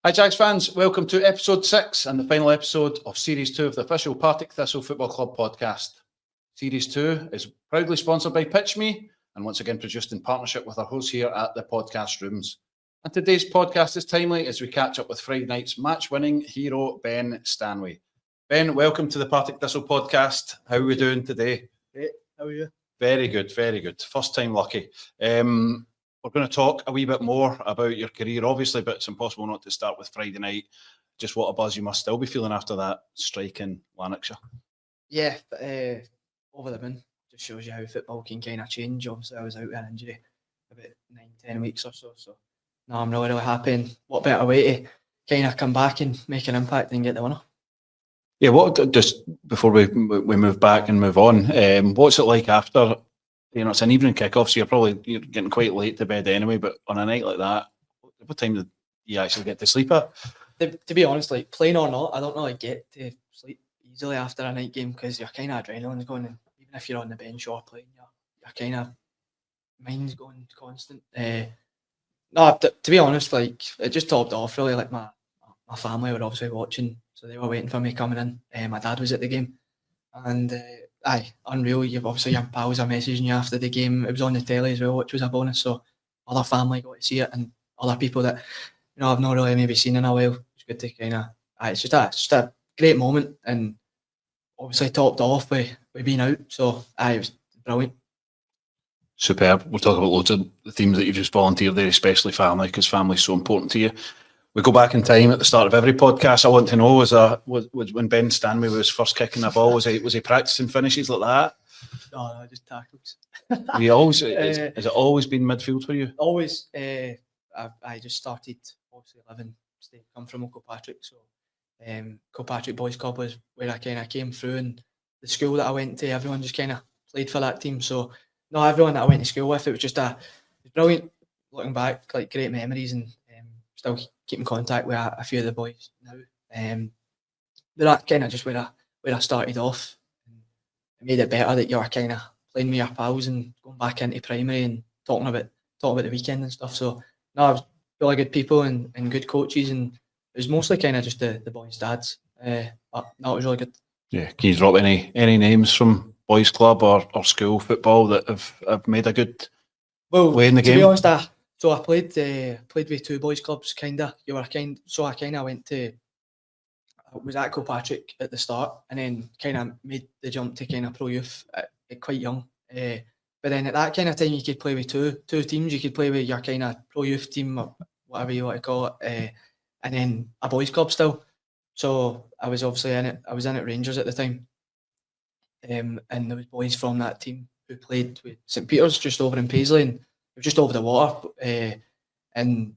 Hi Jags fans, welcome to episode 6 and the final episode of series 2 of the official Partick Thistle Football Club podcast. Series 2 is proudly sponsored by PitchMe and once again produced in partnership with our hosts here at the podcast rooms. And today's podcast is timely as we catch up with Friday night's match-winning hero Ben Stanway. Ben, welcome to the Partick Thistle podcast. How are we doing today? Great, how are you? Very good, very good. First time lucky. We're going to talk a wee bit more about your career, obviously, but it's impossible not to start with Friday night. Just what a buzz you must still be feeling after that strike in Lanarkshire. Yeah, over the moon. Just shows you how football can kind of change. Obviously, I was out with an injury about 9-10 weeks or so. So, no, I'm really, really happy. And what better way to kind of come back and make an impact and get the winner? Yeah, what just before we move back and move on, what's it like after? You know, it's an evening kick-off, so you're getting quite late to bed anyway. But on a night like that, what time did you actually get to sleep at? To be honest, like playing or not, I don't really get to sleep easily after a night game because you're kind of adrenaline's going, and even if you're on the bench or playing, you're kind of mind's going constant. No, to be honest, like it just topped off really. Like my family were obviously watching, so they were waiting for me coming in. My dad was at the game, and unreal. You've obviously your pals are messaging you after the game. It was on the telly as well, which was a bonus. So other family got to see it, and other people that I've not really maybe seen in a while. It's good to kind of. It's just a great moment, and obviously topped off by being out. So it was brilliant. Superb. We'll talk about loads of the themes that you've just volunteered there, especially family, because family's so important to you. We go back in time at the start of every podcast. I want to know was when Ben Stanway was first kicking the ball, was he practicing finishes like that? No, just tackles. Has it always been midfield for you? Always. I just started obviously come from Partick, so Partick Boys Club was where I kind of came through, and the school that I went to, everyone just kind of played for that team. So no, everyone that I went to school with, it was brilliant. Looking back, like great memories, and still keep in contact with a few of the boys now. But that kind of just where I started off. It made it better that you're kind of playing with your pals and going back into primary and talking about the weekend and stuff. So no, it was really good people and good coaches, and it was mostly kind of just the boys' dads. But no, it was really good. Yeah, can you drop any names from boys' club or school football that have made a good way in the game? To be honest, I played with two boys' clubs, kinda. So I kinda went to. I was at Partick at the start, and then kind of made the jump to kind of pro youth at quite young. But then at that kind of time, you could play with two teams. You could play with your kind of pro youth team or whatever you want to call it, and then a boys' club still. So I was obviously in it. I was in at Rangers at the time, and there was boys from that team who played with St Peter's just over in Paisley, and it was just over the water. And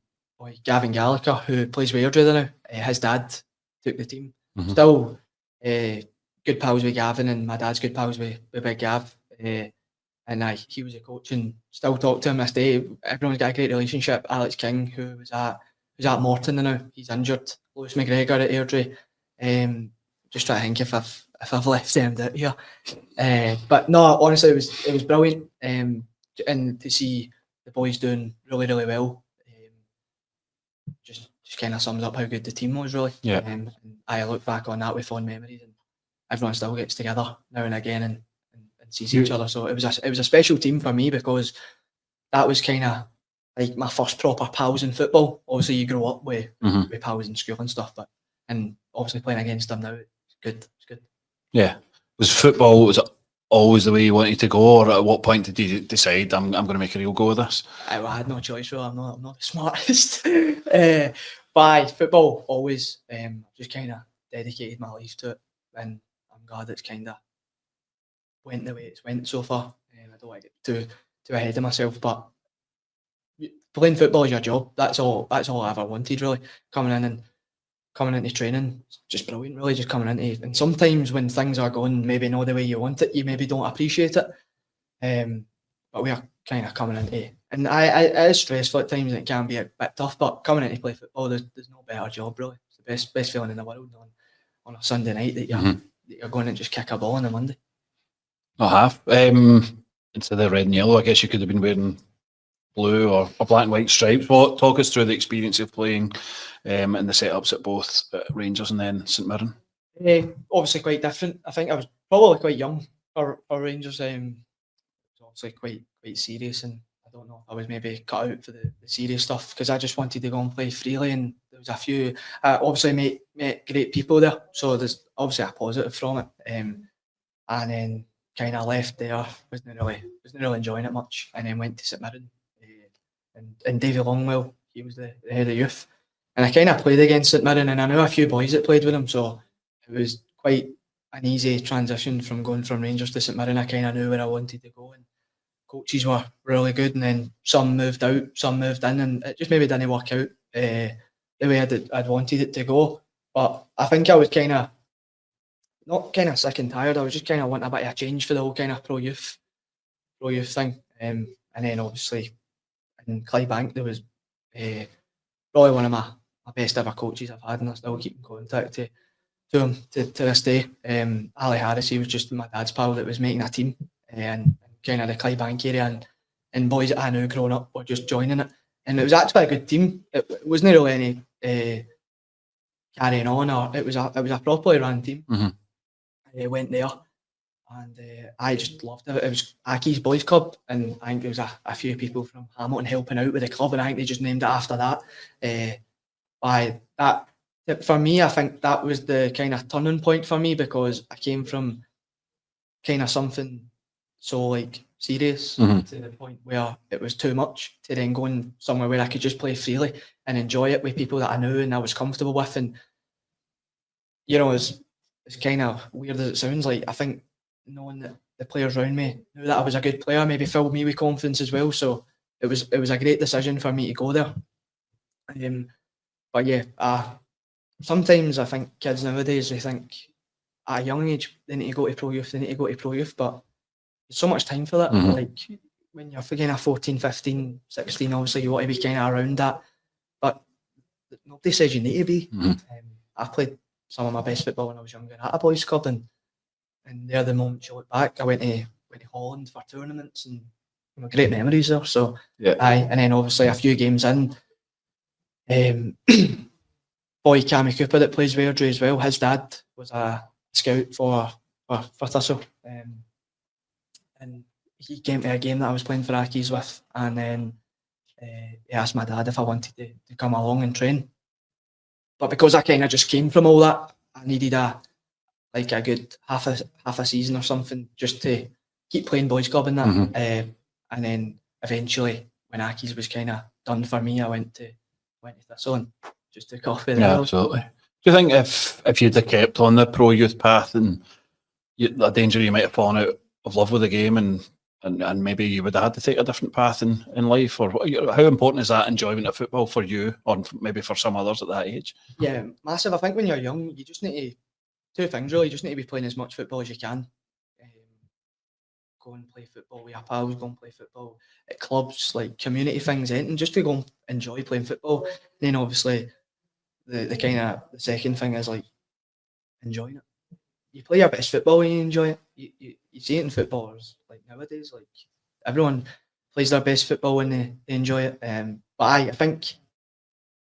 Gavin Gallagher, who plays with Airdrie now, his dad took the team. Mm-hmm. Still good pals with Gavin, and my dad's good pals with Big Gav. And he was a coach, and still talk to him this day. Everyone's got a great relationship. Alex King, who's at Morton now, he's injured. Lewis McGregor at Airdrie. Just trying to think if I've left them out here. But no, honestly, it was brilliant. And to see the boys doing really, really well. Just kind of sums up how good the team was, really. Yeah. And I look back on that with fond memories, and everyone still gets together now and again and sees each other. So it was a special team for me because that was kind of like my first proper pals in football. Obviously, you grow up with pals in school and stuff, and obviously playing against them now, it's good. It's good. Yeah. Was it always the way you wanted to go, or at what point did you decide I'm going to make a real go of this? I had no choice, really. I'm not the smartest. But football always just kind of dedicated my life to it, and I'm glad it's kind of went the way it's went so far. I don't want to get too ahead of myself, but playing football is your job. That's all I ever wanted, really. Coming into training, just brilliant, really. Just coming into, and sometimes when things are going maybe not the way you want it, you maybe don't appreciate it. But we are kind of coming into, and it is stressful at times, and it can be a bit tough. But coming in to play football, there's no better job, really. It's the best feeling in the world on a Sunday night that you're going and just kick a ball on a Monday. I have. Instead of red and yellow, I guess you could have been wearing blue or black and white stripes. Talk us through the experience of playing and the setups at both Rangers and then St Mirren. Obviously quite different. I think I was probably quite young for Rangers. It was obviously quite serious, and I don't know if I was maybe cut out for the serious stuff because I just wanted to go and play freely, and there was a few obviously met great people there, so there's obviously a positive from it, and then kind of left there, wasn't really enjoying it much, and then went to St Mirren, and Davy Longwell, he was the head of youth, and I kind of played against St Mirren, and I knew a few boys that played with him, so it was quite an easy transition from going from Rangers to St Mirren. I kind of knew where I wanted to go, and coaches were really good, and then some moved out, some moved in, and it just maybe didn't work out the way I'd wanted it to go. But I think I was kind of not kind of sick and tired. I was just kind of wanting a bit of a change for the whole kind of pro youth thing. And then obviously in Clydebank there was probably one of my best ever coaches I've had, and I still keep in contact to him to this day. Ali Harris, he was just my dad's pal that was making a team, and kind of the Clydebank area, and boys that I knew growing up were just joining it, and it was actually a good team. It wasn't really any carrying on, or it was a properly run team. I went there, and I just loved it. It was Accies Boys Club, and I think there was a few people from Hamilton helping out with the club, and I think they just named it after that. For me, I think that was the kind of turning point for me, because I came from kind of something so like serious to the point where it was too much, to then going somewhere where I could just play freely and enjoy it with people that I knew and I was comfortable with. And you know, it's kind of weird as it sounds, like I think knowing that the players around me knew that I was a good player maybe filled me with confidence as well. So it was a great decision for me to go there. But yeah, sometimes I think kids nowadays, they think at a young age they need to go to pro youth, but there's so much time for that. Like when you're kind of 14, 15, 16, obviously you want to be kind of around that, but nobody says you need to be. I played some of my best football when I was younger at a boys club, and they're the moments you look back. I went to Holland for tournaments, and great memories there. So and then obviously a few games in, boy Cammy Cooper that plays Airdrie as well, his dad was a scout for Thistle, and he came to a game that I was playing for Accies with, and then he asked my dad if I wanted to come along and train. But because I kind of just came from all that, I needed a good half a season or something just to keep playing boys club and that. And then eventually, when Accies was kind of done for me, I went to Thistle and just took off with it. Yeah, absolutely. Do you think if you'd have kept on the pro youth path, and a danger you might have fallen out of love with the game, and maybe you would have had to take a different path in life? Or how important is that enjoyment of football for you, or maybe for some others at that age? Yeah, massive. I think when you're young, you just need two things really. You just need to be playing as much football as you can. Go and play football with your pals, go and play football at clubs, like community things, and just to go and enjoy playing football. And then obviously the kind of the second thing is like enjoying it. You play your best football when you enjoy it. You see it in footballers like nowadays. Like everyone plays their best football when they enjoy it. But I think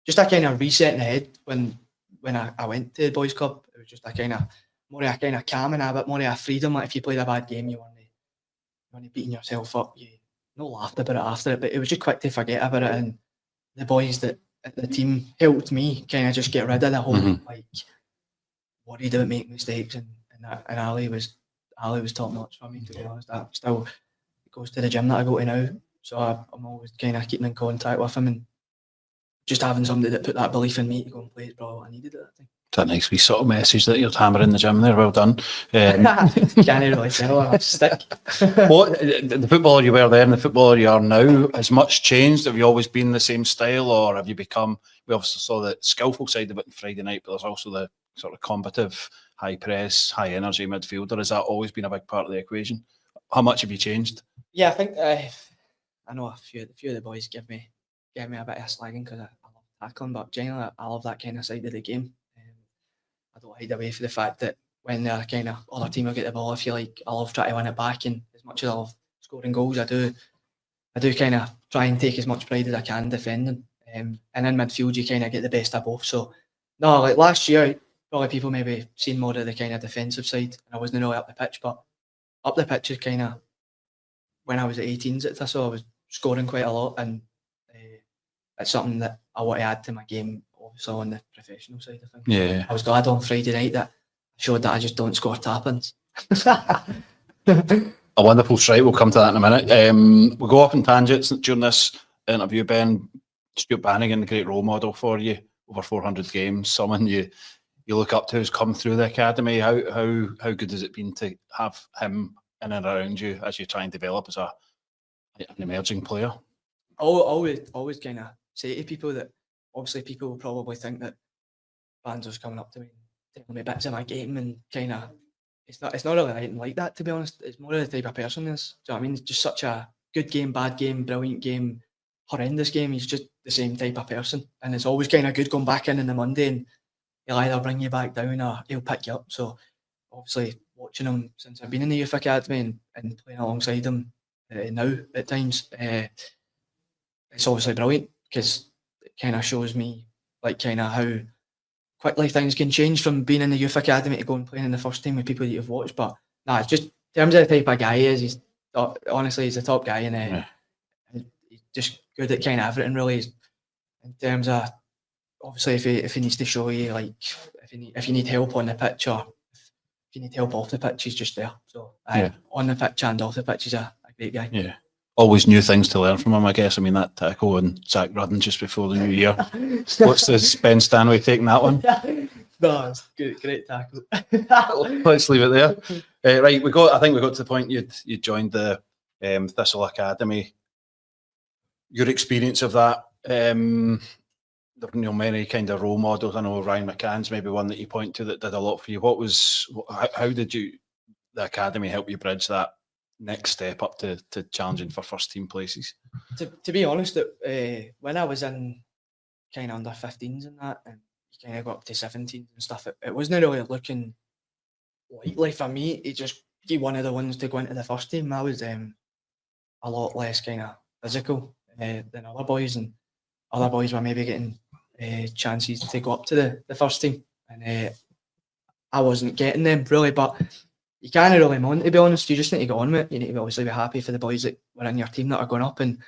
just a kind of reset in the head when I went to the boys club. It was just a kind of calm and a bit more of a freedom. Like if you played a bad game, you weren't beating yourself up. You not laughed about it after it, but it was just quick to forget about it. And the boys that at the team helped me kind of just get rid of the whole like worried about making mistakes, and that. And Ali was top notch for me, to be honest. I still goes to the gym that I go to now, so I'm always kind of keeping in contact with him, and just having somebody that put that belief in me to go and play is probably what I needed at that time. It's a nice wee subtle message that you're hammering the gym there. Well done. Can't really tell. I'm stick. What the footballer you were then, the footballer you are now, has much changed? Have you always been the same style, or have you become? We obviously saw the skillful side of it on Friday night, but there's also the sort of combative, high press, high energy midfielder. Has that always been a big part of the equation? How much have you changed? Yeah, I think I know a few of the boys give me a bit of slagging because I love tackling, but generally I love that kind of side of the game. I don't hide away from the fact that when they're kind of other team will get the ball, I feel like I love trying to win it back, and as much as I love scoring goals, I do I do kind of try and take as much pride as I can defending. And in midfield, you kind of get the best of both. So, no, like last year, probably people maybe seen more of the kind of defensive side, and I wasn't really up the pitch, but up the pitch is kind of when I was at 18s at Thistle, I was scoring quite a lot, and it's something that I want to add to my game, obviously on the professional side of things. Yeah. I was glad on Friday night that I showed that I just don't score tap-ins. A wonderful strike. We'll come to that in a minute. We'll go off on tangents during this interview, Ben. Stuart Bannigan, a great role model for you, over 400 games, someone you look up to who's come through the academy. How good has it been to have him in and around you as you try and develop as an emerging player? Always kind of say to people that obviously people will probably think that Banzo's coming up to me and telling me bits of my game, and kind of it's not really anything like that, to be honest. It's more of the type of person he is. Do you know what I mean? It's just such a good game, bad game, brilliant game, horrendous game. He's just the same type of person, and it's always kind of good going back in the Monday, and he'll either bring you back down or he'll pick you up. So obviously watching him since I've been in the youth academy and playing alongside him now at times, it's obviously brilliant because it kind of shows me like kind of how quickly things can change from being in the youth academy to going playing in the first team with people that you've watched. But nah, it's just in terms of the type of guy he is, he's the top guy, and he's just good at kind of everything really. In terms of obviously if he needs to show you, like if you need help on the pitch or if you need help off the pitch, he's just there. So on the pitch and off the pitch, he's a great guy. Yeah. Always new things to learn from him, I guess. I mean, that tackle and Zach Rudden just before the new year. What's this Ben Stanway taking that one? No, it's good, great tackle. Let's leave it there. Right, I think we got to the point you joined the Thistle Academy. Your experience of that, there were many kind of role models. I know Ryan McCann's maybe one that you point to that did a lot for you. How did the academy help you bridge that next step up to challenging for first team places? To be honest, when I was in kind of under 15s and that, and you kind of got up to 17s and stuff, it wasn't really looking likely for me to just be one of the ones to go into the first team. I was a lot less kind of physical than other boys, and other boys were maybe getting chances to go up to the first team, and I wasn't getting them really. But you can't really moan, to be honest. You just need to get on with it. You need to obviously be happy for the boys that were in your team that are going up. And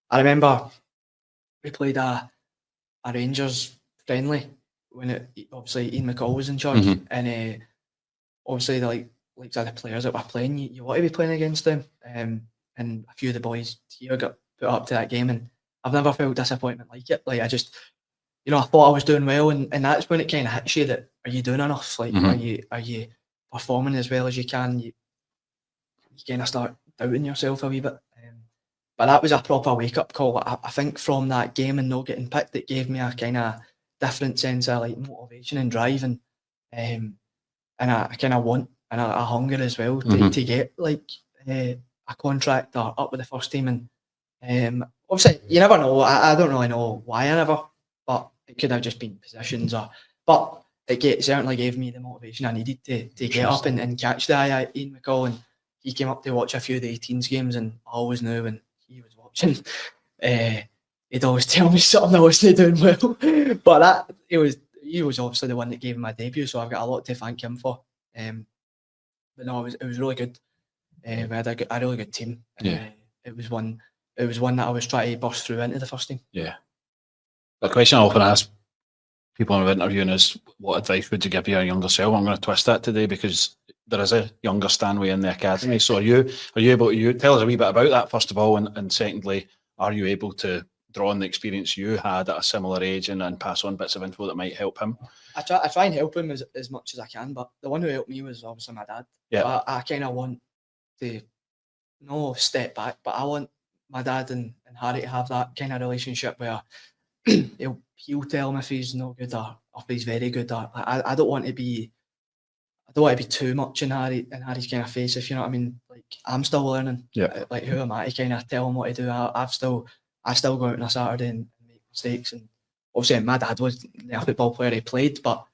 I remember we played a Rangers friendly when obviously Ian McCall was in charge, and obviously the likes of the players that were playing, you want to be playing against them. And a few of the boys here got put up to that game, and I've never felt disappointment like it. Like I just, I thought I was doing well, and that's when it kind of hits you that, are you doing enough? Like are you performing as well as you can? You kind of start doubting yourself a wee bit. But that was a proper wake-up call. I think from that game and not getting picked, it gave me a kind of different sense of like motivation and drive, and I kind of want and a hunger as well to get like a contract or up with the first team. And obviously you never know. I don't really know why I never, but it could have just been positions but it certainly gave me the motivation I needed to get up and catch the eye of Ian McCall. And he came up to watch a few of the 18s games, and I always knew when he was watching, he'd always tell me something I wasn't doing well. But he was obviously the one that gave him my debut, so I've got a lot to thank him for. But no, it was really good. We had a really good team. It was one that I was trying to burst through into the first team. Yeah. A question I often ask people I'm interviewing is, what advice would you give your younger self? I'm going to twist that today because there is a younger Stanway in the academy. So are you able to tell us a wee bit about that, first of all, and secondly, are you able to draw on the experience you had at a similar age and pass on bits of info that might help him? I try and help him as much as I can, but the one who helped me was obviously my dad. Yeah. So I kind of want to step back, but I want my dad and Harry to have that kind of relationship where he'll tell him if he's no good or if he's very good. Or I don't want to be too much in Harry's kind of face, if you know what I mean. Like, I'm still learning. Yeah. Like, who am I to kind of tell him what to do? I still go out on a Saturday and make mistakes. And obviously, my dad was a football player. He played, but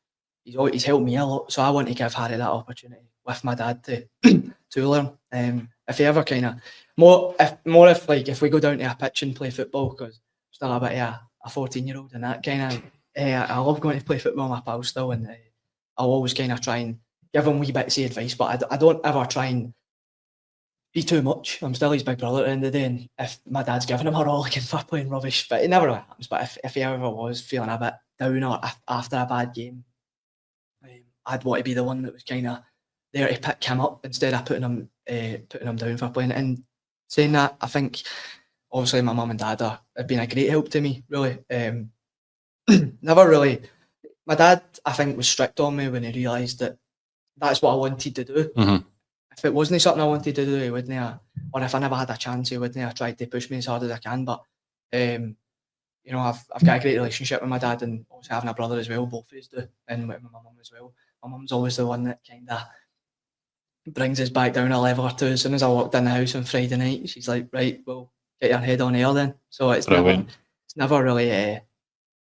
he's helped me a lot. So I want to give Harry that opportunity with my dad to to learn. If you ever kind of if if we go down to a pitch and play football, because still a bit of a 14-year-old and that kind of I love going to play football with my pals still, and I'll always kind of try and give him wee bits of advice, but I don't ever try and be too much. I'm still his big brother at the end of the day, and if my dad's giving him a rollicking for playing rubbish, but it never really happens. But if he ever was feeling a bit down or after a bad game, I'd want to be the one that was kind of there to pick him up instead of putting him down for playing. And saying that, I think obviously my mum and dad have been a great help to me, really. Never really. My dad, I think, was strict on me when he realised that that's what I wanted to do. Mm-hmm. If it wasn't something I wanted to do, he wouldn't have, or if I never had a chance, he wouldn't have tried to push me as hard as I can. But you know, I've got a great relationship with my dad, and also having a brother as well. Both of us do, and with my mum as well. My mum's always the one that kind of brings us back down a level or two. As soon as I walked in the house on Friday night, she's like, "Right, well, get your head on air then." So it's never really.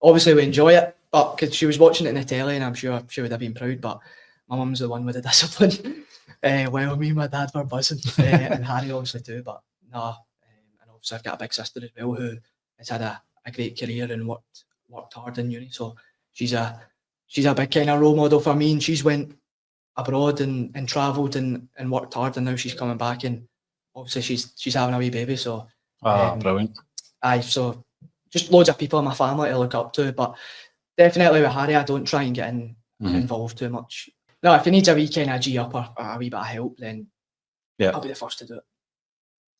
Obviously, we enjoy it, but because she was watching it in the telly, and I'm sure she would have been proud. But my mum's the one with the discipline. Well, me and my dad were buzzing, and Harry obviously too. But no, and obviously I've got a big sister as well who has had a great career and worked hard in uni. So she's a big kind of role model for me, and she's went abroad and travelled and worked hard, and now she's coming back, and obviously she's having a wee baby. So brilliant. So just loads of people in my family to look up to, but definitely with Harry, I don't try and get involved too much. No, if he needs a wee kind of G up or a wee bit of help, then I'll be the first to do it.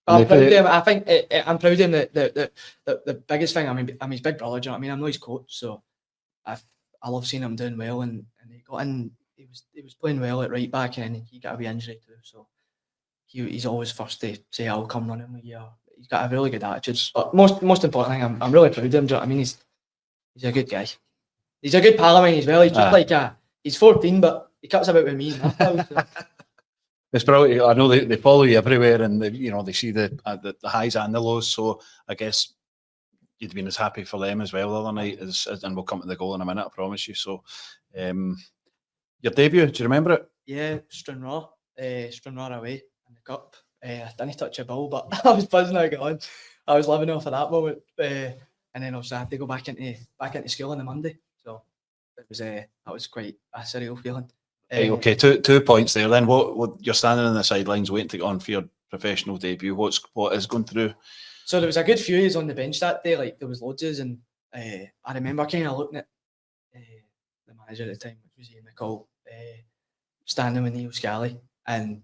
But I'm proud of him. I think I'm proud of him. The biggest thing, I mean, I'm his big brother. Do you know what I mean? I'm not his coach, so I love seeing him doing well. And he got in. He was playing well at right back, and then he got a wee injury too. So he's always first to say, "I'll come running with you." He's got a really good attitude. But most important thing, I'm really proud of him. Do you know what I mean? He's a good guy. He's a good pal of mine as well. He's just he's 14, but he cuts about with me. So. It's brilliant. I know they follow you everywhere, and they see the highs and the lows. So I guess you'd been as happy for them as well the other night, and we'll come to the goal in a minute, I promise you. So, your debut, do you remember it? Yeah, Stranraer away in the cup. I didn't touch a ball, but I was buzzing how I got on. I was living off of that moment, and then obviously I had to go back into school on the Monday. So it was that was quite a surreal feeling. Okay, two points there. Then what you're standing on the sidelines waiting to get on for your professional debut. What is going through? So there was a good few years on the bench that day. Like there was loads of, and I remember kind of looking at the manager at the time, which was Ian McCall, standing with Neil Scally, and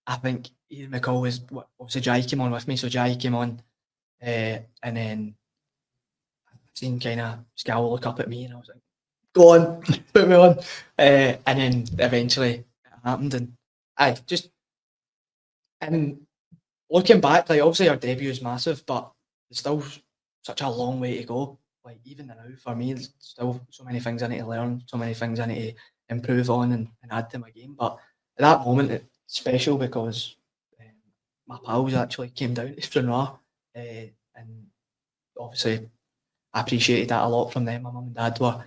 I think Ian McCall was obviously Jai came on with me, so Jai came on, and then I seen kind of Scally look up at me, and I was like, "Go on, put me on," and then eventually it happened, and looking back, like obviously our debut is massive, but there's still such a long way to go. Like even now, for me, there's still so many things I need to learn, so many things I need to improve on and add to my game. But at that moment, it's special because my pals actually came down to Stranraer, and obviously I appreciated that a lot from them. My mum and dad were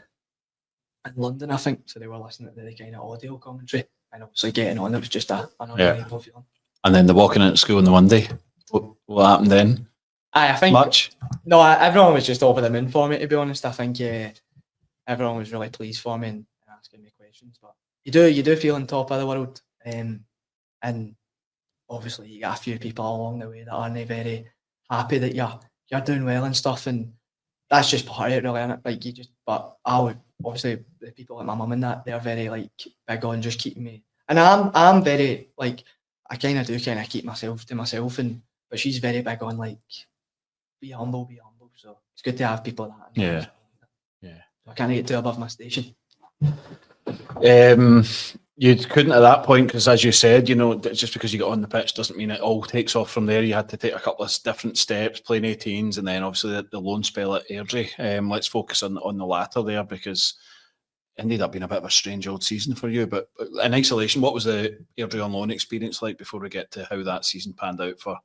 in London, I think, so they were listening to the kind of audio commentary, and obviously getting on, it was just an unbelievable feeling. And then the walking into school on the Monday, what happened then? I think much. No, everyone was just over the moon for me, to be honest. I think everyone was really pleased for me and asking me questions. But you do feel on top of the world, and obviously you get a few people along the way that aren't very happy that you're doing well and stuff, and that's just part of it, really, isn't it? Like but obviously the people like my mum and that, they're very like big on just keeping me, and I'm very like I kind of keep myself to myself, but she's very big on like be humble. So it's good to have people like that. Yeah. So I can't get too above my station. You couldn't at that point because, as you said, just because you got on the pitch doesn't mean it all takes off from there. You had to take a couple of different steps, playing 18s, and then obviously the loan spell at Airdrie. Let's focus on the latter there because it ended up being a bit of a strange old season for you. But in isolation, what was the Airdrie on loan experience like before we get to how that season panned out for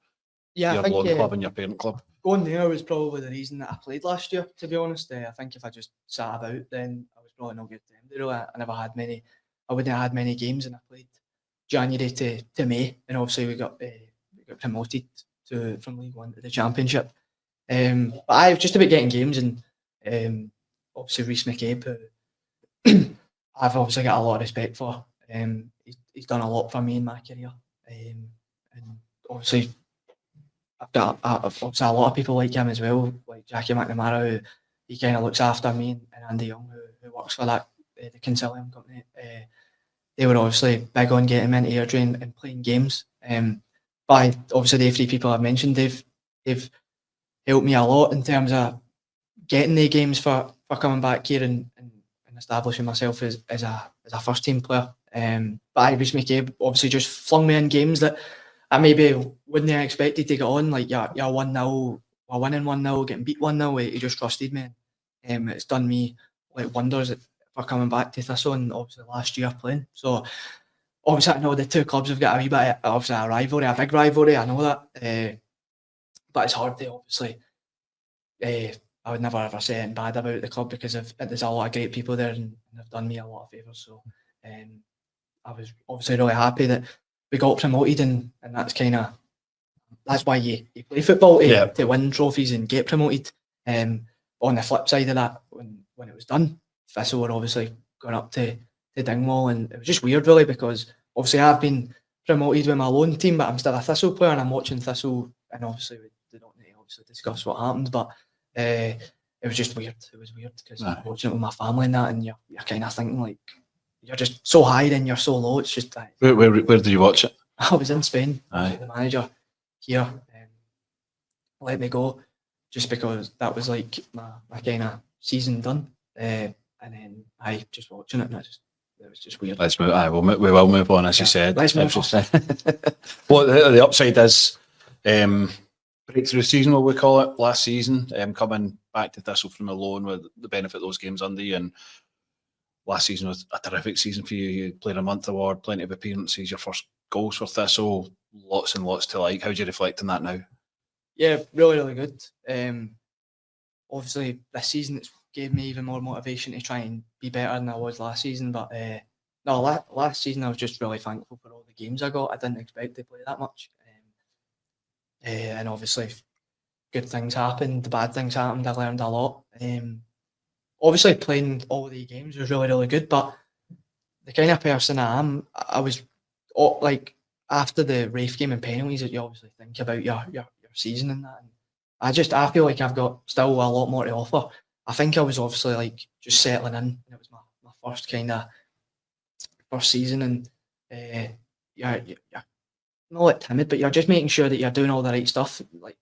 your loan club and your parent club? Going there was probably the reason that I played last year, to be honest. I think if I just sat about, then I was probably not good to them. Really, I wouldn't have had many games, and I played January to May, and obviously we got promoted from League One to the Championship. But I've just about getting games, and obviously Rhys McCabe, who I've obviously got a lot of respect for. He's done a lot for me in my career, and obviously I've got obviously a lot of people like him as well, like Jackie McNamara, who he kind of looks after me, and Andy Young, who works for that the Consilium company. They were obviously big on getting him into Airdrie and playing games. But obviously the 3 people I've mentioned, they've helped me a lot in terms of getting the games for coming back here and establishing myself as a first team player. But Rhys McCabe obviously just flung me in games that I maybe wouldn't have expected to get on. Like you're 1-0, we're winning 1-0, getting beat 1-0. He just trusted me. It's done me like wonders for coming back to Thistle, and obviously last year playing. So obviously I know the 2 clubs have got a wee bit of, obviously a rivalry, a big rivalry. I know that, but it's hard to obviously. I would never ever say anything bad about the club because there's a lot of great people there, and they've done me a lot of favours. So I was obviously really happy that we got promoted, and that's why you play football to win trophies and get promoted. On the flip side of that, when it was done, Thistle were obviously going up to Dingwall, and it was just weird really, because obviously I've been promoted with my loan team, but I'm still a Thistle player, and I'm watching Thistle, and obviously we don't need to obviously discuss what happened, but it was just weird. It was weird because I'm watching it with my family and that, and you're kind of thinking like you're just so high then you're so low. It's just like, Where did you watch it? I was in Spain. Aye. The manager here let me go just because that was like my kind of season done, and then I just watching it, and it was just weird. Let's move. We will move on, as you said. Let's move on. What the upside is, breakthrough season, what we call it, last season, coming back to Thistle from a loan with the benefit of those games under you, and last season was a terrific season for you. You played a month award, plenty of appearances, your first goals for Thistle, lots and lots to like. How do you reflect on that now? Yeah, really, really good. Obviously, this season it's gave me even more motivation to try and be better than I was last season. But last season I was just really thankful for all the games I got. I didn't expect to play that much. And obviously, good things happened, bad things happened. I learned a lot. Obviously, playing all the games was really, really good. But the kind of person I am, I was like after the Rafe game and penalties, that you obviously think about your season and that. And I feel like I've got still a lot more to offer. I think I was obviously like just settling in, and it was my first kind of first season, and you're not like timid, but you're just making sure that you're doing all the right stuff. Like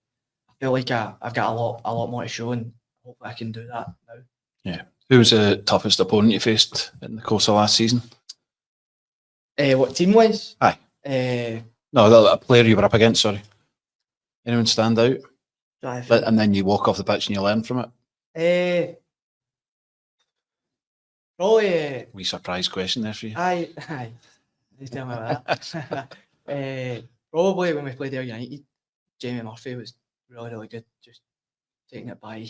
I feel like I've got a lot more to show, and hopefully I can do that now. Yeah. Who was the toughest opponent you faced in the course of last season? What team wise? Aye. No, a player you were up against. Sorry. Anyone stand out? And then you walk off the pitch and you learn from it. Probably. Wee surprise question there for you. Aye. Just tell me about that. Probably when we played there United, Jamie Murphy was really, really good. Just taking it by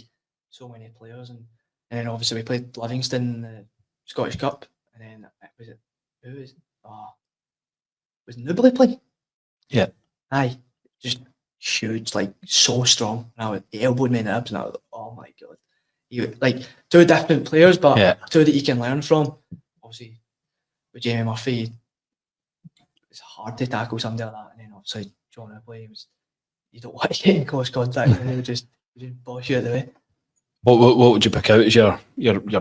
so many players, and then obviously we played Livingston in the Scottish Cup, and then was Newbley playing? Yeah. Aye. Just huge, like so strong. And he elbowed me in the ribs, and I was like, oh my god. Like 2 different players, but 2 that you can learn from. Obviously, with Jamie Murphy, it's hard to tackle somebody like that. And then obviously John Newbley, you don't want to get in close contact, and he'll just boss you out the way. What would you pick out as your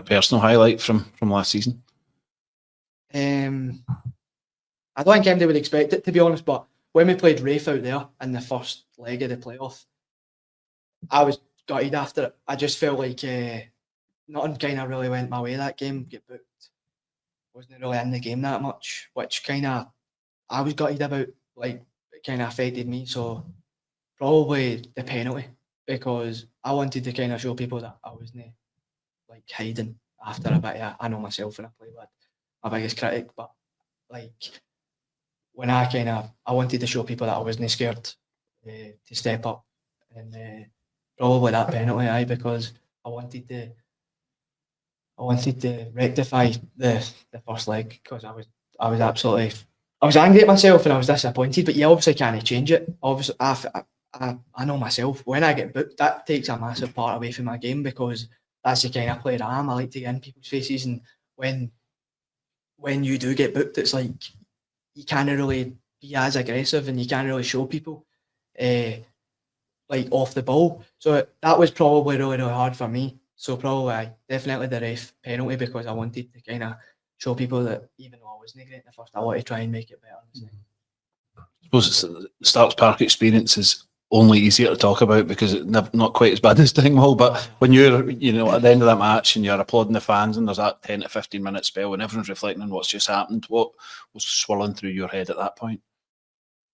personal highlight from last season? I don't think anybody would expect it, to be honest, but when we played Rafe out there in the first leg of the playoff, I was gutted after it. I just felt like nothing kind of really went my way that game. Get booked. Wasn't really in the game that much, which kind of I was gutted about. Like it kind of affected me. So probably the penalty, because I wanted to kind of show people that I wasn't like hiding after a bit. I know myself when I play bad, my biggest critic, but like when I wanted to show people that I wasn't scared to step up, and probably that penalty, because I wanted to rectify the first leg, because I was absolutely I was angry at myself and I was disappointed, but you obviously can't change it. Obviously, I know myself, when I get booked, that takes a massive part away from my game, because that's the kind of player I am. I like to get in people's faces, and when you do get booked, it's like you can't really be as aggressive and you can't really show people like off the ball. So that was probably really, really hard for me. So probably definitely the ref penalty, because I wanted to kind of show people that even though I wasn't great in the first, I want to try and make it better. I suppose the Starks Park experience is only easier to talk about because it's not quite as bad as Dingwall. But when you're, at the end of that match and you're applauding the fans and there's that 10 to 15 minute spell and everyone's reflecting on what's just happened, what was swirling through your head at that point?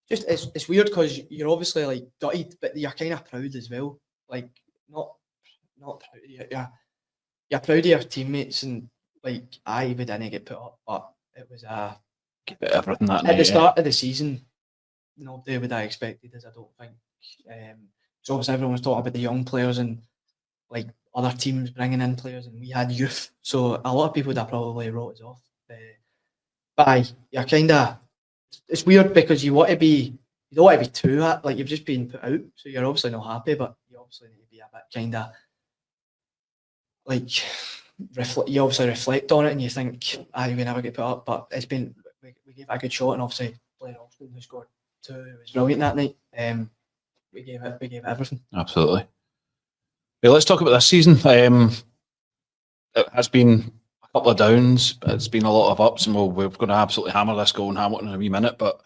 Just it's weird because you're obviously like gutted, but you're kind of proud as well. Like not proud. You're proud of your teammates, and like we didn't get put up, but it was give it everything that at night, the start of the season. Nobody would have expected us, I don't think. So obviously everyone was talking about the young players and like other teams bringing in players, and we had youth. So a lot of people that probably wrote us off. But you're kind of, it's weird because you don't want to be too like you've just been put out, so you're obviously not happy, but you obviously need to be a bit kind of like you obviously reflect on it and you think, we never get put up, but it's been we gave it a good shot, and obviously Blair Austin, who scored 2, was brilliant that night. We gave it everything. Absolutely. Well, let's talk about this season. It has been a couple of downs, but it's been a lot of ups, and we're going to absolutely hammer this goal in Hamilton in a wee minute. But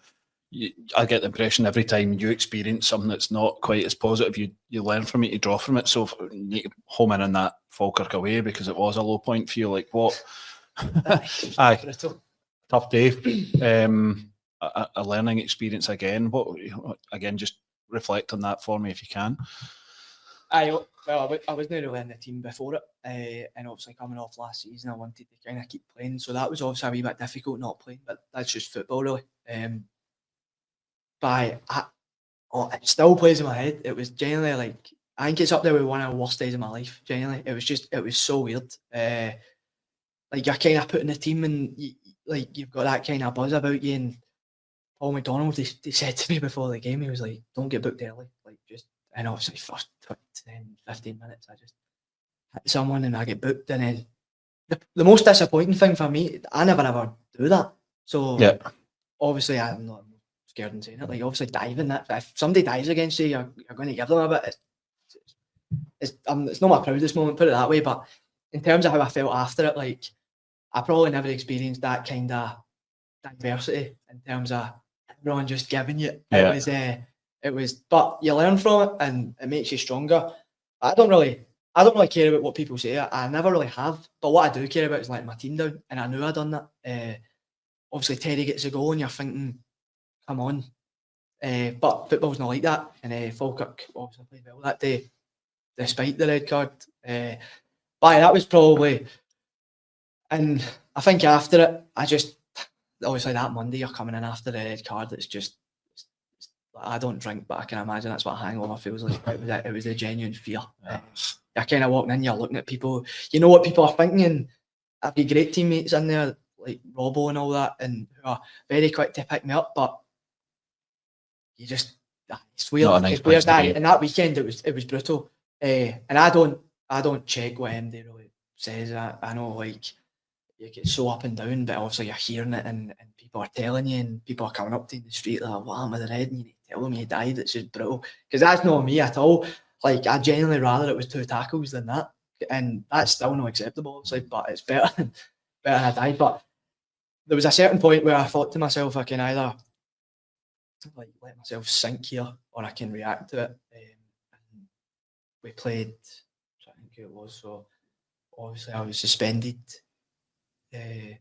I get the impression every time you experience something that's not quite as positive, you learn from it, you draw from it. So you need to home in on that Falkirk away, because it was a low point for you. Like what? Aye, tough day. A learning experience again. Again, just reflect on that for me if you can. I wasn't really in the team before it, and obviously coming off last season, I wanted to kind of keep playing, so that was obviously a wee bit difficult not playing, but that's just football really. But it still plays in my head. It was genuinely like, I think it's up there with one of the worst days of my life. Genuinely, it was so weird. Like you're kind of putting the team, and you've got that kind of buzz about you. And Paul McDonald, he said to me before the game, he was like, "Don't get booked early." Like and obviously first 10, 15 minutes, I just hit someone and I get booked. And then the most disappointing thing for me, I never ever do that. So yeah. Obviously I'm not scared in saying it. Like obviously diving, that if somebody dives against you, you're going to give them a bit. It's not my proudest moment, put it that way. But in terms of how I felt after it, like I probably never experienced that kind of diversity in terms of everyone just giving you. It was, but you learn from it and it makes you stronger. I don't really care about what people say. I never really have. But what I do care about is letting my team down, and I knew I'd done that. Obviously, Terry gets a goal, and you're thinking, "Come on!" But football's not like that. And Falkirk obviously played well that day, despite the red card. But that was probably, and I think after it, I just obviously that Monday you're coming in after the red card. It's just. I don't drink, but I can imagine that's what a hangover feels like. It was a genuine fear. You're kind of walking in, you're looking at people, you know what people are thinking, and I've got great teammates in there, like Robbo and all that, and who are very quick to pick me up, but you just, it's weird. Not a nice it's weird. place to be. And that weekend, it was brutal. And I don't check what MD really says. I know, like, you get so up and down, but also you're hearing it, and people are telling you, and people are coming up to you in the street like, "What happened with the red?" And you need to tell them you died. It's just brutal, because that's not me at all. Like, I genuinely rather it was 2 tackles than that, and that's still not acceptable, obviously, but it's better than I died. But there was a certain point where I thought to myself, I can either like let myself sink here, or I can react to it. And we played, I think it was, so obviously I was suspended. And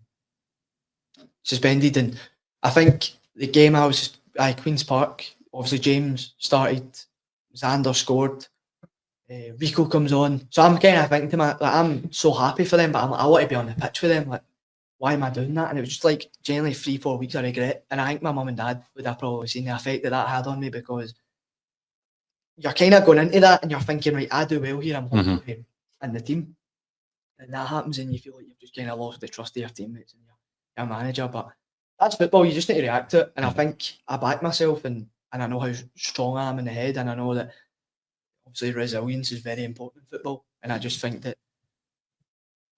I think the game I was at Queen's Park, obviously James started, Xander scored, Rico comes on, so I'm kind of thinking to I'm so happy for them, but I want to be on the pitch for them. Like, why am I doing that? And it was just like generally 3-4 weeks of regret, and I think my mum and dad would have probably seen the effect that had on me, because you're kind of going into that and you're thinking, right, I do well here, I'm hopefully in the team. And that happens, and you feel like you've just kind of lost the trust of your teammates and your manager. But that's football. You just need to react to it. And I think I back myself, and I know how strong I am in the head, and I know that obviously resilience is very important in football. And I just think that,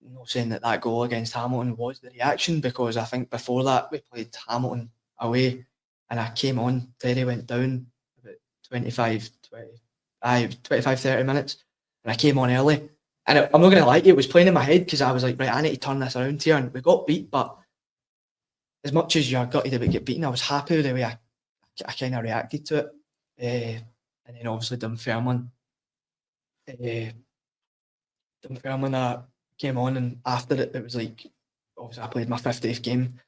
I'm not saying that goal against Hamilton was the reaction, because I think before that we played Hamilton away, and I came on, Terry went down about 25, 30 minutes, and I came on early. And I'm not going to lie to you, it was playing in my head, because I was like, right, I need to turn this around here. And we got beat, but as much as you're gutted about getting beaten, I was happy with the way I kind of reacted to it. And then obviously Dunfermline, came on, and after it was like, obviously I played my 50th game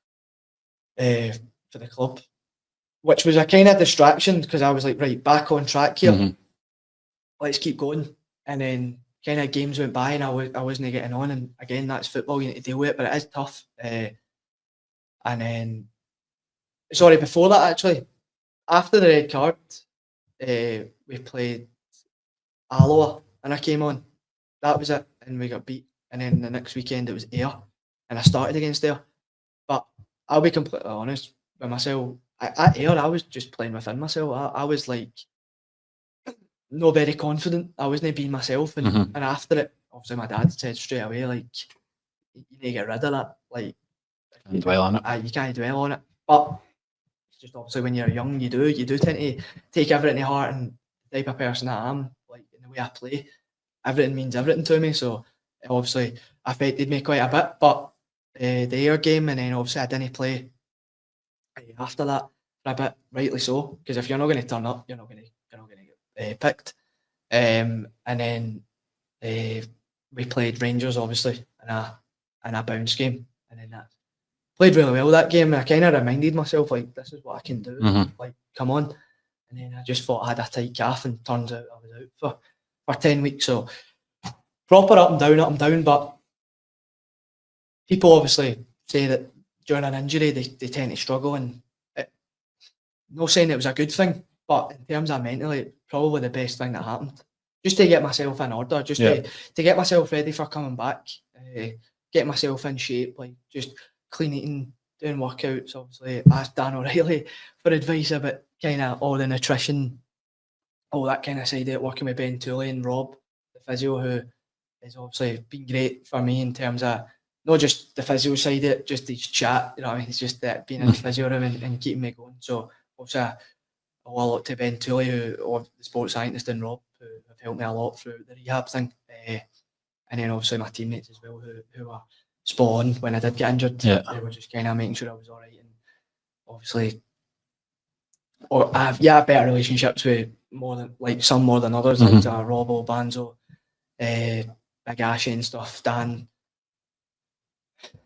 for the club, which was a kind of distraction, because I was like, right, back on track here, let's keep going. And then kind of games went by, and I wasn't getting on, and again, that's football, you need to deal with it, but it is tough. And then, sorry, before that actually, after the red card, we played Alloa, and I came on. That was it, and we got beat. And then the next weekend it was Ayr, and I started against Ayr. But I'll be completely honest with myself. At Ayr, I was just playing within myself. I was like not very confident. I wasn't being myself. And after it, obviously my dad said straight away, like, you need to get rid of that. Like, and dwell on it. You can't dwell on it. But it's just obviously when you're young, you do tend to take everything to heart, and the type of person I am, like in the way I play, everything means everything to me. So it obviously affected me quite a bit. But the Ayr game, and then obviously I didn't play after that for a bit, rightly so, because if you're not going to turn up, you're not going to get picked. And then we played Rangers, obviously, in a bounce game, and then that played really well that game. And I kind of reminded myself, like, this is what I can do. Like, come on. And then I just thought I had a tight calf, and turns out I was out for 10 weeks. So proper up and down. But people obviously say that during an injury they tend to struggle, and no saying it was a good thing, but in terms of mentally, probably the best thing that happened. Just to get myself in order, just to get myself ready for coming back, get myself in shape, like just clean eating, doing workouts. Obviously, I asked Dan O'Reilly for advice about kind of all the nutrition, all that kind of side of it, working with Ben Tooley and Rob, the physio, who has obviously been great for me in terms of not just the physio side of it, just his chat, you know what I mean? It's just that being in the physio room and keeping me going. So obviously I owe a lot to Ben Tooley, or the sports scientist, and Rob, who have helped me a lot through the rehab thing. And then obviously my teammates as well, who were spot on when I did get injured. They were just kind of making sure I was all right. And obviously, I have better relationships with some more than others, like Robbo, Banzo, Big Ashy and stuff, Dan.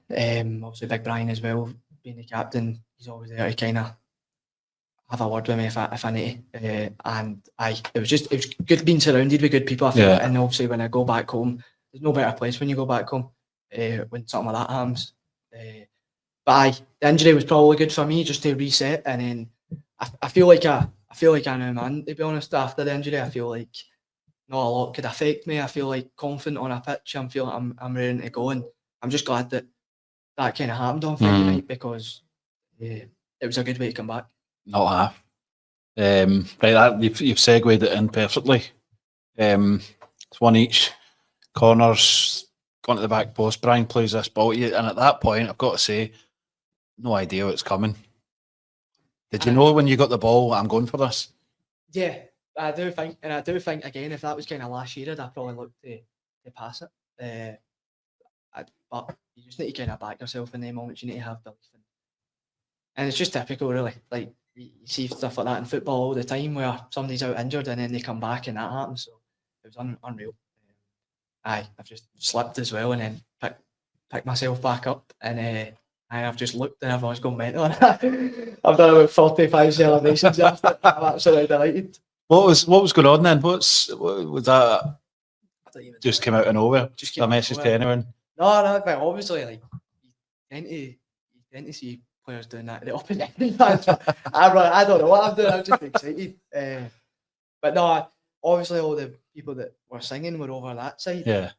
Obviously Big Brian as well, being the captain, he's always there to kind of have a word with me if I need to. And it was good being surrounded with good people, I feel. And obviously when I go back home, there's no better place when you go back home when something like that happens. But the injury was probably good for me, just to reset. And then I feel like I know, man, to be honest. After the injury, I feel like not a lot could affect me. I feel like confident on a pitch. I'm feeling I'm ready to go, and I'm just glad that kind of happened on Friday night, because it was a good way to come back. Not half. Right, you've segued it in perfectly. It's one each. Corners gone to the back post. Brian plays this ball at you, and at that point, I've got to say, no idea what's coming. Did you know when you got the ball, I'm going for this? Yeah, I do think again, if that was kind of last year, I'd probably look to pass it. But you just need to kind of back yourself in them moments. You need to have belief in. And it's just typical, really. Like, you see stuff like that in football all the time, where somebody's out injured and then they come back and that happens. So it was unreal. I've just slipped as well, and then picked myself back up, and I've just looked and everyone's gone mental. I've done about 45 celebrations after. I'm absolutely delighted. What was going on then? Was that just came out of nowhere? Just a message to anyone? No, but obviously, like, you tend to see players doing that. The opposition fans. I don't know what I'm doing. I'm just excited. But no, obviously all the people that were singing were over that side. Yeah.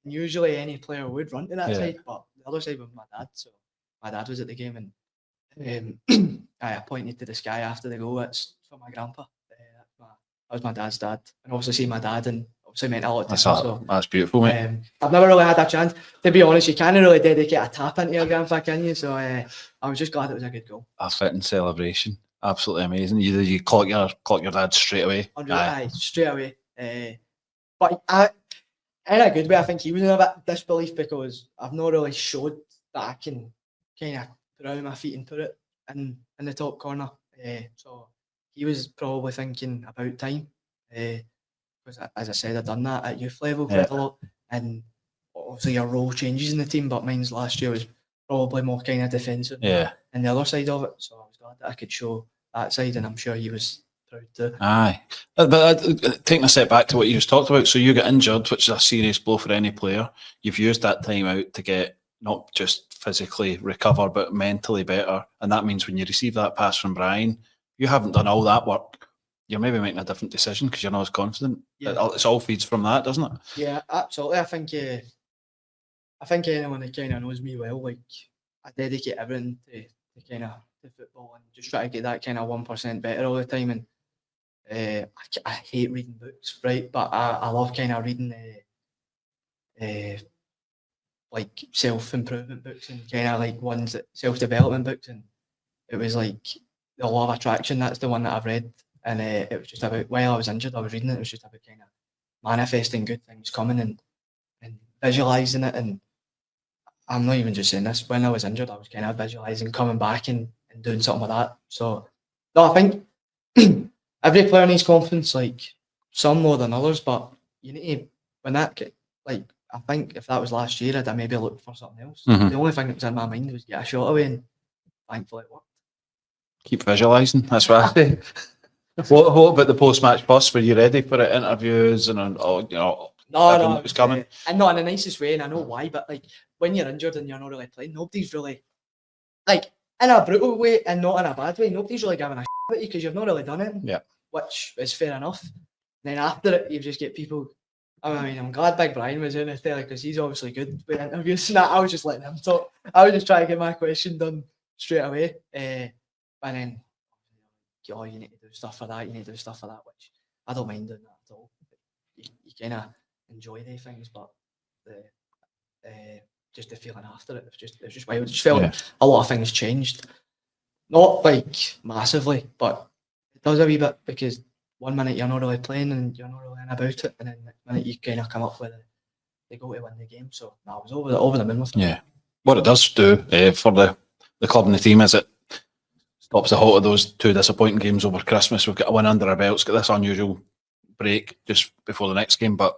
And usually any player would run to that side, but the other side was my dad. So my dad was at the game, and I pointed to the sky after the goal. It's for my grandpa. That was my dad's dad, and obviously see my dad, and obviously meant a lot to him. So That's beautiful, mate. I've never really had a chance. To be honest, you can't really dedicate a tap into your grandpa, can you? So I was just glad it was a good goal. A fitting celebration. Absolutely amazing. You clock your dad straight away. Aye, straight away. But in a good way, I think he was in a bit disbelief because I've not really showed that I can kind of put out my feet and put it in the top corner. So he was probably thinking about time. Because as I said, I've done that at youth level quite a lot. And obviously your role changes in the team, but mine's last year was probably more kind of defensive and the other side of it. So I was glad that I could show that side, and I'm sure he was proud too. Aye. But taking a step back to what you just talked about, so you get injured, which is a serious blow for any player. You've used that time out to get not just physically recover, but mentally better. And that means when you receive that pass from Brian, you haven't done all that work. You're maybe making a different decision because you're not as confident. Yeah. It all feeds from that, doesn't it? Yeah, absolutely. I think anyone that kind of knows me well, like I dedicate everything to kind of to football and just try to get that kind of 1% better all the time. And I hate reading books, right? But I love kind of reading like self-improvement books and kind of like ones that self-development books. And it was like The Law of Attraction. That's the one that I've read. And it was just about, while I was injured, I was reading it. It was just about kind of manifesting good things coming and visualising it. And I'm not even just saying this. When I was injured, I was kind of visualising coming back and doing something like that. So, no, I think every player needs confidence, like some more than others. But you need to, when that, like, I think if that was last year, I'd maybe looked for something else. Mm-hmm. The only thing that was in my mind was get a shot away, and thankfully it worked. Keep visualising. That's what I say. What about the post-match fuss? Were you ready for it? Interviews and No, it was coming. And not in the nicest way, and I know why. But like when you're injured and you're not really playing, nobody's really like in a brutal way and not in a bad way. Nobody's really giving a shit about you because you've not really done it. Yeah, which is fair enough. And then after it, you just get people. I mean, I'm glad Big Brian was in it there because he's obviously good with interviews. And I was just letting him talk. I was just trying to get my question done straight away, and then. Oh, you need to do stuff for that, which I don't mind doing that at all. You kind of enjoy these things, but just the feeling after it was just wild. I just felt a lot of things changed. Not like massively, but it does a wee bit because one minute you're not really playing and you're not really in about it, and then the next minute you kind of come up with the goal to win the game. So I was over the moon with it. Yeah. What it does do for the club and the team is it stops the halt of those two disappointing games over Christmas. We've got a win under our belts, got this unusual break just before the next game, but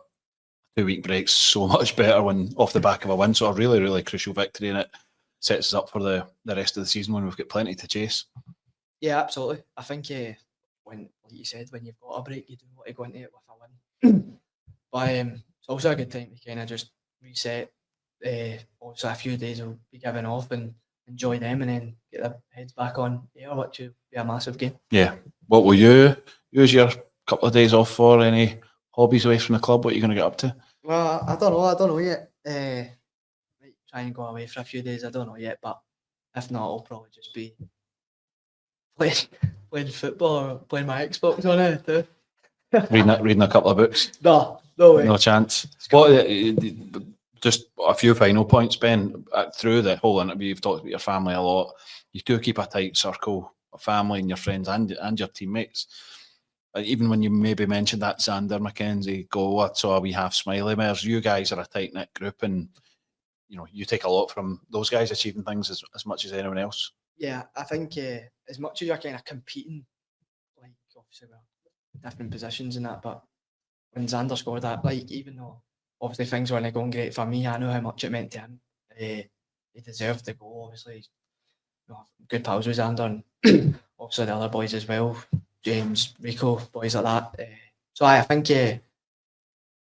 2-week break's so much better when off the back of a win. So a really, really crucial victory, and it sets us up for the rest of the season when we've got plenty to chase. Yeah, absolutely. I think when, like you said, when you've got a break, you do want to go into it with a win. But it's also a good time to kind of just reset. Also, a few days will be given off and enjoy them, and then get their heads back on air, which will be a massive game. Yeah. What will you use your couple of days off for? Any hobbies away from the club? What are you going to get up to? Well, I don't know yet. Might try and go away for a few days. I don't know yet, but if not, I'll probably just be playing football or playing my Xbox on it too. reading a couple of books. No way. No chance. What? Just a few final points, Ben. Through the whole interview, you've talked about your family a lot. You do keep a tight circle of family and your friends and your teammates. Even when you maybe mentioned that Xander McKenzie goal, I saw a wee half smiley. Mears, you guys are a tight-knit group, and you take a lot from those guys achieving things as much as anyone else. Yeah, I think as much as you're kind of competing, like obviously we're different positions and that, but when Xander scored that, like even though obviously things weren't going great for me, I know how much it meant to him. He deserved the goal, obviously. Good pals with Xander, and obviously the other boys as well, James, Rico, boys like that. So I think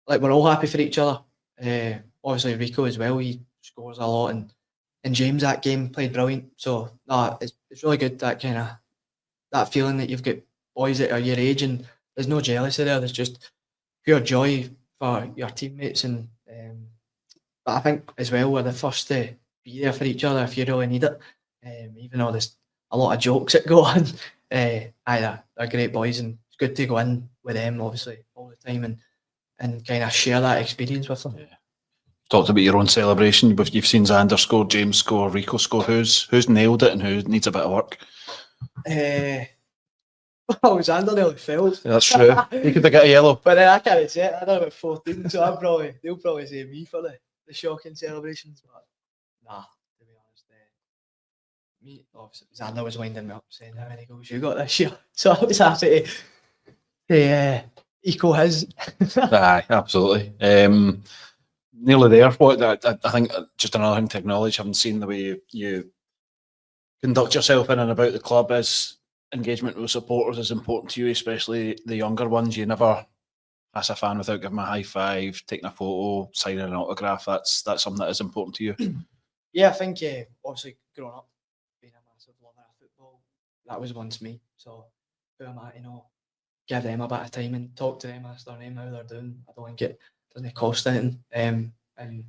like we're all happy for each other. Obviously Rico as well, he scores a lot, and James that game played brilliant. So it's really good, that kind of that feeling that you've got boys that are your age, and there's no jealousy there. There's just pure joy for your teammates, and but I think as well we're the first to be there for each other if you really need it. Even though there's a lot of jokes that go on. They're great boys, and it's good to go in with them, obviously, all the time, and kind of share that experience with them. Yeah. Talked about your own celebration. You've seen Xander score, James score, Rico score. Who's nailed it and who needs a bit of work? Well, Xander nearly failed. That's true. He could have got a yellow. But then I can't say it. I don't know about 14, so they'll probably say me for the shocking celebrations. But nah, to be honest, me, obviously, Xander was winding me up saying how many goals you got this year. So I was happy to equal his. Aye, absolutely. Nearly there. What I think just another thing to acknowledge, having seen the way you conduct yourself in and about the club, is engagement with supporters is important to you, especially the younger ones. You never pass a fan without giving them a high five, taking a photo, signing an autograph. That's something that is important to you. Yeah, I think obviously growing up, being a massive lover of football, that was once me. So who am I to give them a bit of time and talk to them, ask their name, how they're doing. I don't think it doesn't cost anything. And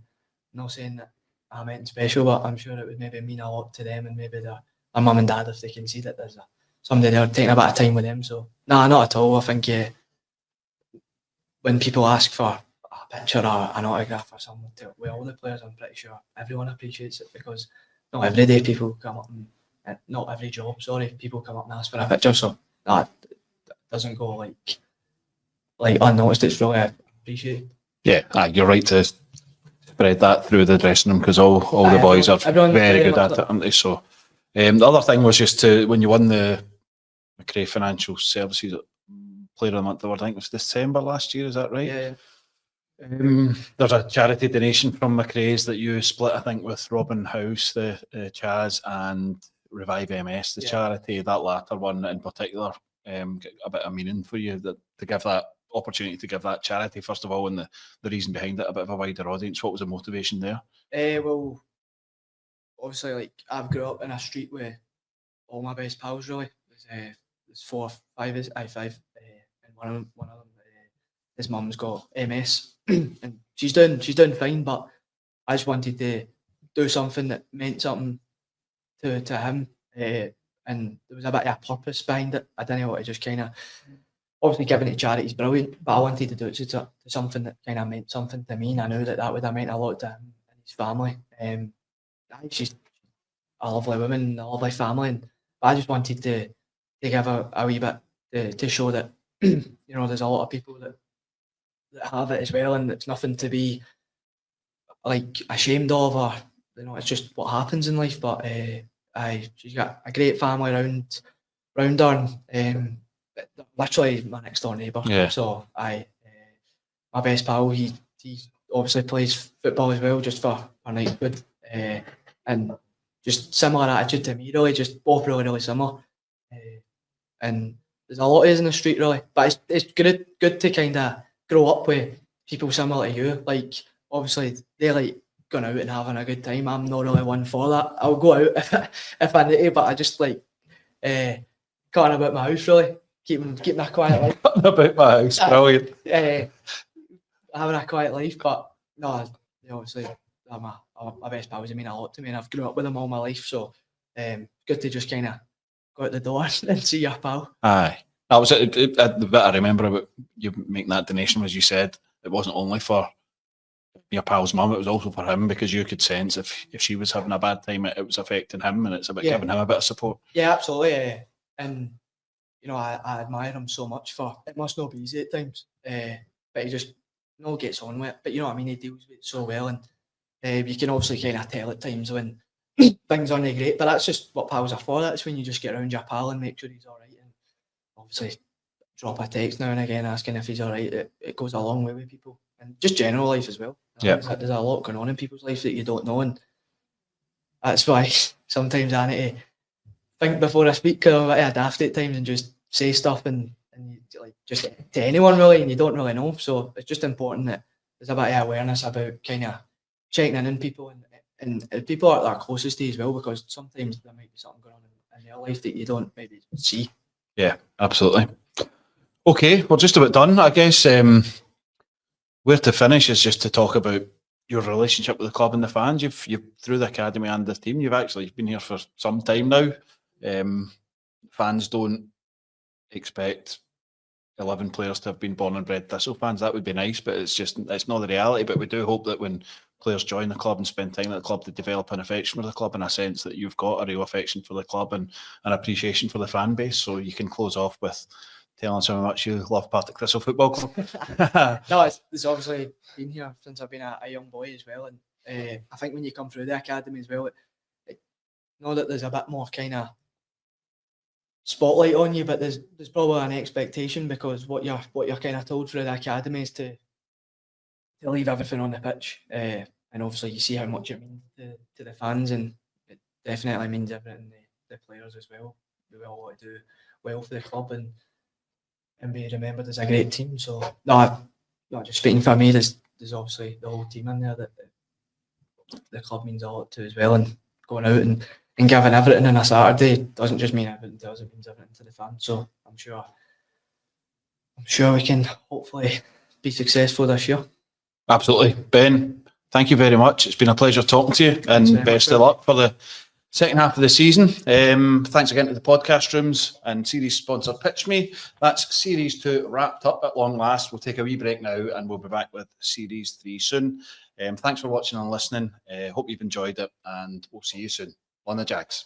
not saying that I'm anything special, but I'm sure it would maybe mean a lot to them and maybe their mum and dad if they can see that there's somebody there taking a bit of time with them. So nah, not at all. I think when people ask for a picture or an autograph or something with all the players, I'm pretty sure everyone appreciates it, because not every day people come up and not every job, people come up and ask for a picture. So that doesn't go like unnoticed. It's really appreciated. Yeah, you're right to spread that through the dressing room, because all the boys are very good at it, aren't they? So the other thing was just when you won the McRae Financial Services Player of the Month award, I think it was December last year, is that right? Yeah. There's a charity donation from McRae's that you split, I think, with Robin House, the Chaz, and Revive MS, the charity. That latter one in particular, got a bit of meaning for you, to give that opportunity to give that charity, first of all, and the reason behind it, a bit of a wider audience. What was the motivation there? Well, obviously, I've grew up in a street with all my best pals, really. There's 4 or 5, and one of them, his mum's got MS, and she's doing fine, but I just wanted to do something that meant something to him, and there was a bit of a purpose behind it. I didn't want to just kind of, obviously giving it to charity is brilliant, but I wanted to do it to something that kind of meant something to me, and I knew that would have meant a lot to him and his family. She's a lovely woman, a lovely family, and I just wanted to give a wee bit to show that there's a lot of people that have it as well, and it's nothing to be ashamed of, or it's just what happens in life. But she's got a great family around her, and literally my next door neighbour. Yeah. So my best pal, he obviously plays football as well, just for night good, and just similar attitude to me, really, just both really similar. And there's a lot of us in the street, really, but it's good to kind of grow up with people similar to you. Obviously they going out and having a good time. I'm not really one for that. I'll go out if I need to, but I just cutting about my house, really, keeping a quiet life. Cutting about my house, brilliant. Having a quiet life, but no, obviously my best pals mean a lot to me, and I've grown up with them all my life. So good to just kind of go out the door and see your pal. Aye. That was it. The bit I remember about you making that donation was, you said it wasn't only for your pal's mum, it was also for him, because you could sense if she was having a bad time, it was affecting him, and it's about giving him a bit of support. Yeah, absolutely. And I admire him so much for it. Must not be easy at times, but he just gets on with it. But you know what I mean, he deals with it so well, and you can obviously kind of tell at times when things aren't great, but that's just what pals are for. That's when you just get around your pal and make sure he's all right, and obviously drop a text now and again asking if he's all right. It goes a long way with people, and just general life as well. Yeah, there's a lot going on in people's lives that you don't know, and that's why sometimes I need to think before I speak, because I'm a bit daft at times and just say stuff and you, just to anyone really, and you don't really know. So it's just important that there's a bit of awareness about kind of checking in on people and people are their closest to you as well, because sometimes there might be something going on in their life that you don't maybe see. Yeah, absolutely. Okay, we're just about done, I guess. Where to finish is just to talk about your relationship with the club and the fans. You've through the academy and the team, you've actually been here for some time now. Fans don't expect 11 players to have been born and bred Thistle fans. That would be nice, but it's not the reality. But we do hope that when players join the club and spend time at the club, they develop an affection for the club, and a sense that you've got a real affection for the club and an appreciation for the fan base. So you can close off with telling us how much you love Partick Thistle Football Club. No, it's obviously been here since I've been a young boy as well, and I think when you come through the academy as well, it know that there's a bit more kind of spotlight on you, but there's probably an expectation, because what you're kind of told through the academy is to leave everything on the pitch, and obviously you see how much it means to the fans, and it definitely means everything to the players as well. We all want to do well for the club and be remembered as a great team. So no, not just speaking for me, there's obviously the whole team in there that the club means a lot to as well, and going out and giving everything on a Saturday doesn't just mean everything to us, it means everything to the fans. So I'm sure we can hopefully be successful this year. Absolutely. Ben, thank you very much. It's been a pleasure talking to you, and best of luck for the second half of the season. Thanks again to the podcast rooms and series sponsor Pitch Me. That's series 2 wrapped up at long last. We'll take a wee break now, and we'll be back with series 3 soon. Thanks for watching and listening. Hope you've enjoyed it, and we'll see you soon on the Jags.